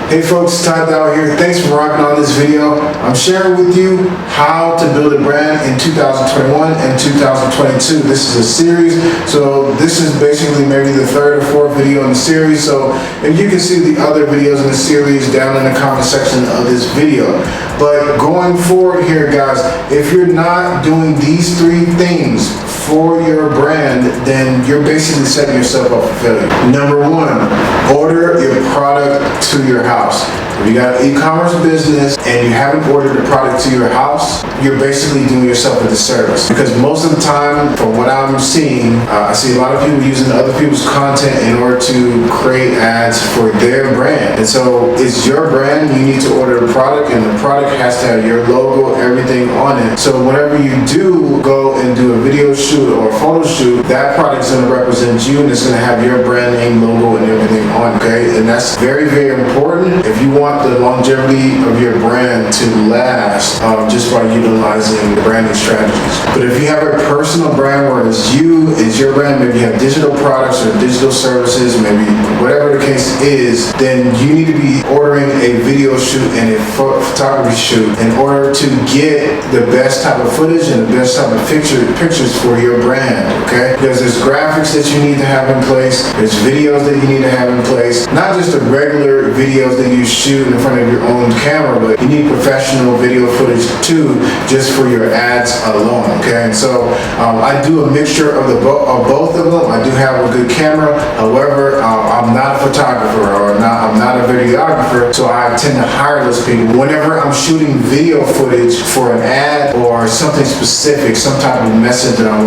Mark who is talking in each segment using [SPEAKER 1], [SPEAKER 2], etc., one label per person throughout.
[SPEAKER 1] Hey folks, Todd Dow here. Thanks for rocking on this video. I'm sharing with you how to build a brand in 2021 and 2022. This is a series, so this is basically maybe the third or fourth video in the series. So if you can see the other videos in the series down in the comment section of this video. But going forward here, guys, if you're not doing these three things for your brand, then you're basically setting yourself up for failure. Number one, order your product to your house. If you got an e-commerce business and you haven't ordered the product to your house, you're basically doing yourself a disservice. Because most of the time, from what I'm seeing, I see a lot of people using other people's content in order to create ads for their brand. And so it's your brand, you need to order the product, and the product has to have your logo, everything on it. So whenever you do go and do a video shoot or a photo shoot, that product's going to represent you and it's going to have your brand name, logo, and everything on it, okay? And that's very, very important if you want the longevity of your brand to last, just by utilizing the branding strategies. But if you have a personal brand where it's you, it's your brand, maybe you have digital products or digital services, maybe whatever the case is, then you need to be ordering a video shoot and a photography shoot in order to get the best type of footage and the best type of pictures for your brand, okay? Because there's graphics that you need to have in place, there's videos that you need to have in place, not just the regular videos that you shoot in front of your own camera, but you need professional video footage too, just for your ads alone, okay? And so I do a mixture of both of them. I do have a good camera, however, I'm not a photographer or I'm not a videographer, so I tend to hire those people whenever I'm shooting video footage for an ad or something specific, some type of message that I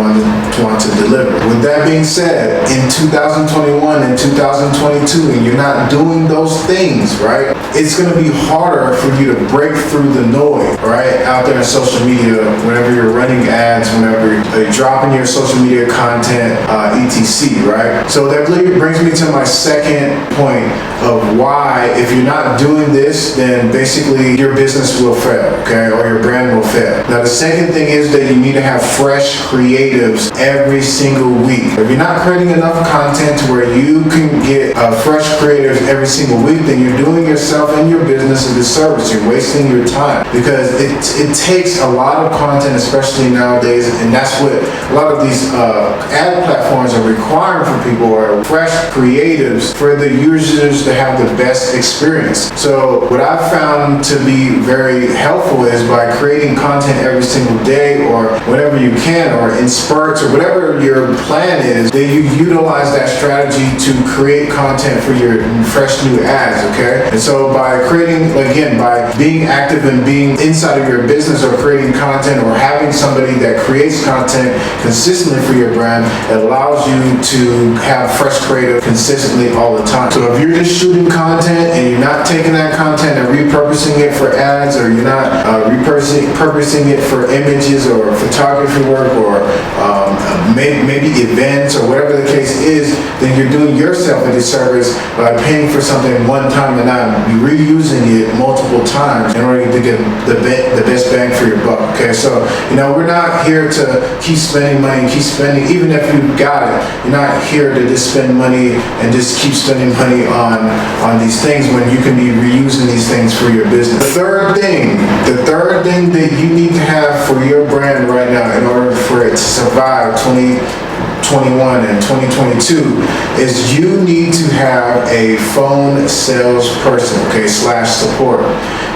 [SPEAKER 1] want to deliver. With that being said, in 2021 and 2022, and you're not doing those things, right? It's going to be harder for you to break through the noise, right, out there in social media whenever you're running ads, whenever you're dropping your social media content, etc., right? So that brings me to my second point of why, if you're not doing this, then basically your business will fail, okay, or your brand will fail. Now, the second thing is that you need to have fresh creatives every single week. If you're not creating enough content to where you can get fresh creatives every single week, then you're doing yourself and your business a disservice. You're wasting your time, because it takes a lot of content, especially nowadays, and that's what a lot of these ad platforms are requiring from people, are fresh creatives for the users to have the best experience. So what I've found to be very helpful is by creating content every single day or whenever you can, or in spurts, or whatever your plan is, then you utilize that strategy to create content for your fresh new ads, okay? And so by creating, again, by being active and being inside of your business or creating content or having somebody that creates content consistently for your brand, it allows you to have fresh creative consistently all the time. So if you're just shooting content and you're not taking that content and repurposing it for ads, or you're not repurposing it for images or photography work or maybe events or whatever the case is, then you're doing yourself a disservice by paying for something one time and not reusing it multiple times in order to get the best bang for your buck, okay? So, we're not here to keep spending money and keep spending, even if you've got it. You're not here to just spend money and just keep spending money on these things when you can be reusing these things for your business. The third thing that you need to have for your brand right now in order for it to survive 2021 and 2022 is you need to have a phone salesperson, okay, /support.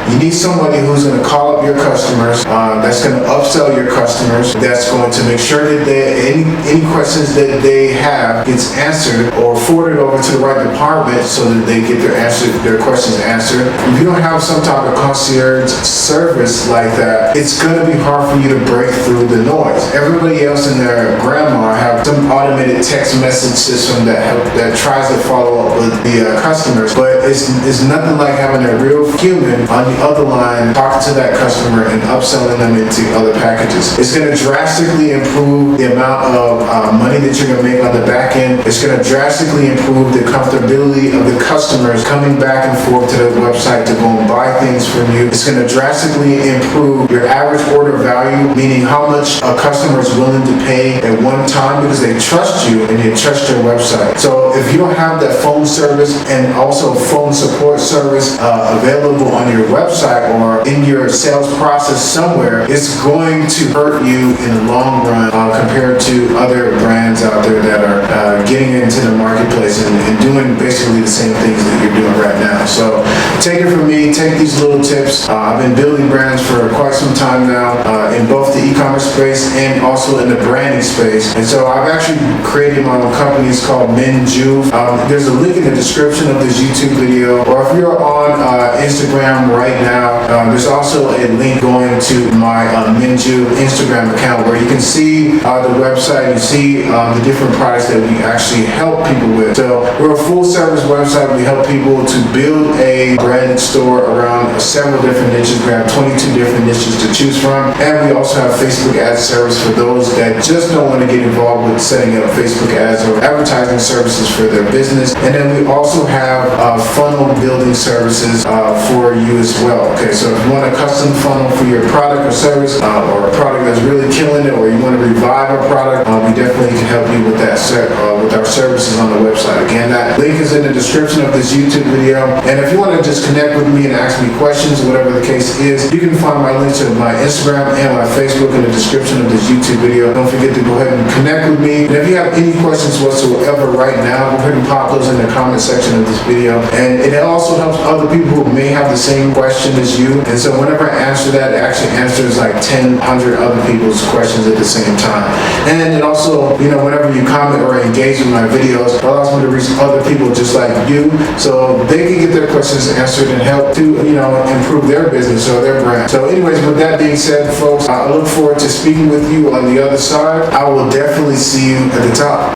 [SPEAKER 1] You need somebody who's going to call up your customers, that's going to upsell your customers, that's going to make sure that any questions that they have gets answered or forwarded over to the right department so that they get their questions answered. If you don't have some type of concierge service like that, it's going to be hard for you to break through the noise. Everybody else and their grandma have some automated text message system that tries to follow up with the customers, but it's nothing like having a real human on other line, talking to that customer and upselling them into other packages. It's going to drastically improve the amount of money that you're going to make on the back end. It's going to drastically improve the comfortability of the customers coming back and forth to the website to go and buy things from you. It's going to drastically improve your average order value, meaning how much a customer is willing to pay at one time because they trust you and they trust your website. So if you don't have that phone service and also phone support service available on your website or in your sales process somewhere, it's going to hurt you in the long run compared to other brands out there that are getting into the marketplace and doing basically the same things that you're doing right now. So take it from me, take these little tips. I've been building brands for quite some time now in both the e-commerce space and also in the branding space. And so I've actually created my own company. It's called Minju. There's a link in the description of this YouTube video, or if you're on Instagram right now, there's also a link going to my Minju Instagram account where you can see the website, you see the different products that we actually help people with. So we're a full service website. We help people to build a branded store around several different niches. We have 22 different niches to choose from, and we also have Facebook ad service for those that just don't want to get involved with setting up Facebook ads or advertising services for their business. And then we also have funnel building services for you as well. Okay, so if you want a custom funnel for your product or service or a product that's really killing it, or you want to revive a product, we definitely can help you with that with our services on the website. Again, that link is in the description of this YouTube video. And if you want to just connect with me and ask me questions, whatever the case is, you can find my links to my Instagram and my Facebook in the description of this YouTube video. Don't forget to go ahead and connect with me. And if you have any questions whatsoever right now, go ahead and pop those in the comment section of this video. And it also helps other people who may have the same question as you. And so whenever I answer that, it actually answers like 10, 100 other people's questions at the same time. And it also, whenever you comment or engage in my videos, it allows me to reach other people just like you, so they can get their questions answered and help to, improve their business or their brand. So anyways, with that being said, folks, I look forward to speaking with you on the other side. I will definitely see you at the top.